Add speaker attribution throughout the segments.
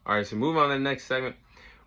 Speaker 1: All right, so moving on to the next segment.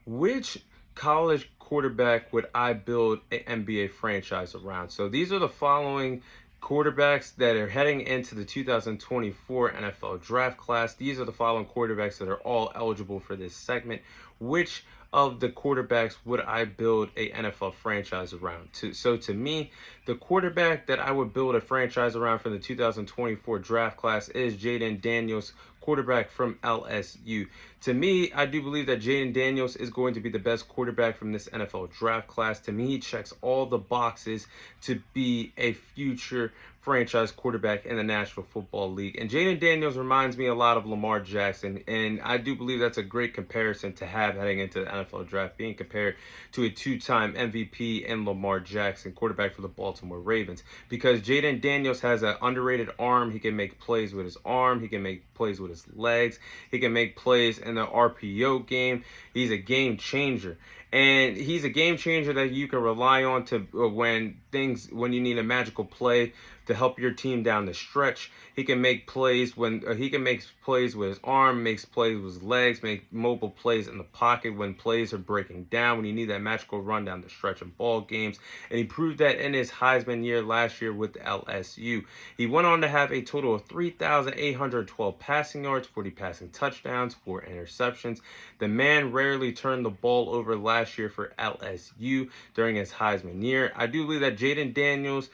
Speaker 1: Which college quarterback would I build an NBA franchise around? So these are the following quarterbacks that are heading into the 2024 NFL draft class. These are the following quarterbacks that are all eligible for this segment. Which of the quarterbacks would I build a NFL franchise around? So to me, the quarterback that I would build a franchise around for the 2024 draft class is Jayden Daniels, quarterback from LSU. To me, I do believe that Jayden Daniels is going to be the best quarterback from this NFL draft class. To me, he checks all the boxes to be a future franchise quarterback in the National Football League. And Jayden Daniels reminds me a lot of Lamar Jackson, and I do believe that's a great comparison to have heading into the NFL draft, being compared to a two-time MVP in Lamar Jackson, quarterback for the Baltimore Ravens. Because Jayden Daniels has an underrated arm. He can make plays with his arm. He can make plays with his legs. He can make plays in the RPO game. He's a game changer. And he's a game changer that you can rely on to when you need a magical play to help your team down the stretch. He can make plays with his arm, makes plays with his legs, make mobile plays in the pocket when plays are breaking down, when you need that magical run down the stretch in ball games. And he proved that in his Heisman year last year with LSU. He went on to have a total of 3,812 passing yards, 40 passing touchdowns, 4 interceptions. The man rarely turned the ball over last year for LSU during his Heisman year. I do believe that Jayden Daniels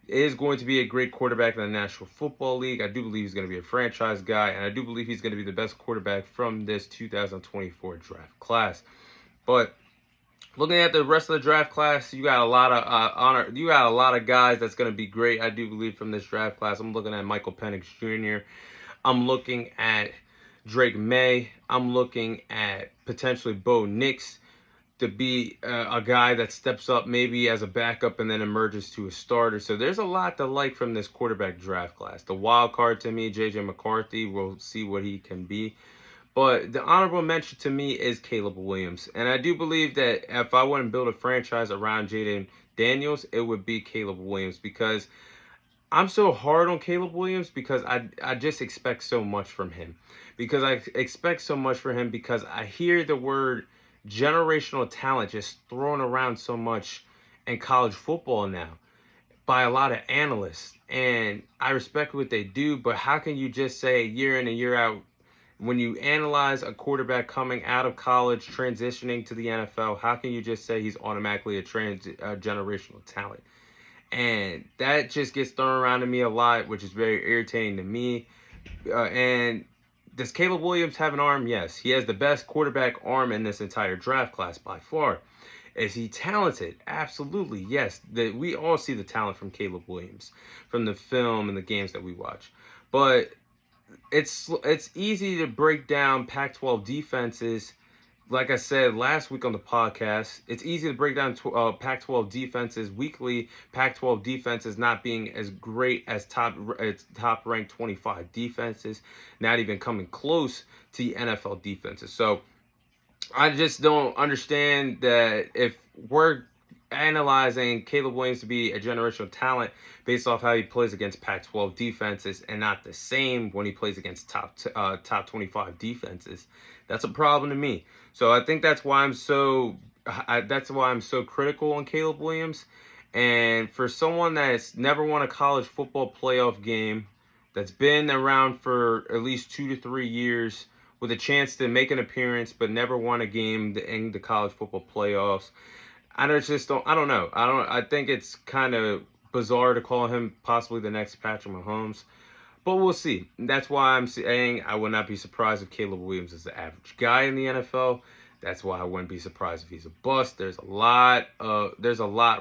Speaker 1: is going to be a great quarterback in the National Football League. I do believe he's going to be a franchise guy, and I do believe he's going to be the best quarterback from this 2024 draft class. But looking at the rest of the draft class, you got a lot of You got a lot of guys that's going to be great. I do believe from this draft class. I'm looking at Michael Penix Jr. I'm looking at Drake May. I'm looking at potentially Bo Nix to be a guy that steps up maybe as a backup and then emerges to a starter. So there's a lot to like from this quarterback draft class. The wild card to me, J.J. McCarthy, we'll see what he can be. But the honorable mention to me is Caleb Williams. And I do believe that if I wouldn't build a franchise around Jayden Daniels, it would be Caleb Williams, because I'm so hard on Caleb Williams because I just expect so much from him. Because I expect so much from him because I hear the word generational talent just thrown around so much in college football now by a lot of analysts. And I respect what they do, but how can you just say year in and year out, when you analyze a quarterback coming out of college, transitioning to the NFL, how can you just say he's automatically a generational talent? And that just gets thrown around to me a lot, which is very irritating to me. And does Caleb Williams have an arm? Yes. He has the best quarterback arm in this entire draft class by far. Is he talented? Absolutely, yes. We all see the talent from Caleb Williams, from the film and the games that we watch. But it's easy to break down Pac-12 defenses. Like I said last week on the podcast, it's easy to break down Pac-12 defenses weekly. Pac-12 defenses not being as great as top-ranked 25 defenses, not even coming close to the NFL defenses. So I just don't understand that if we're analyzing Caleb Williams to be a generational talent based off how he plays against Pac-12 defenses and not the same when he plays against top 25 defenses, that's a problem to me. So I think that's why I'm so critical on Caleb Williams. And for someone that's never won a college football playoff game, that's been around for at least 2 to 3 years with a chance to make an appearance but never won a game in the college football playoffs, I don't know. I think it's kind of bizarre to call him possibly the next Patrick Mahomes. But we'll see. That's why I'm saying I would not be surprised if Caleb Williams is the average guy in the NFL. That's why I wouldn't be surprised if he's a bust. There's a lot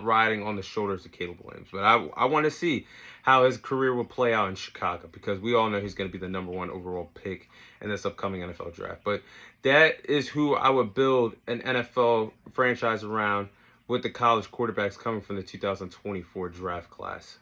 Speaker 1: riding on the shoulders of Caleb Williams. But I want to see how his career will play out in Chicago, because we all know he's going to be the number 1 overall pick in this upcoming NFL draft. But that is who I would build an NFL franchise around with the college quarterbacks coming from the 2024 draft class.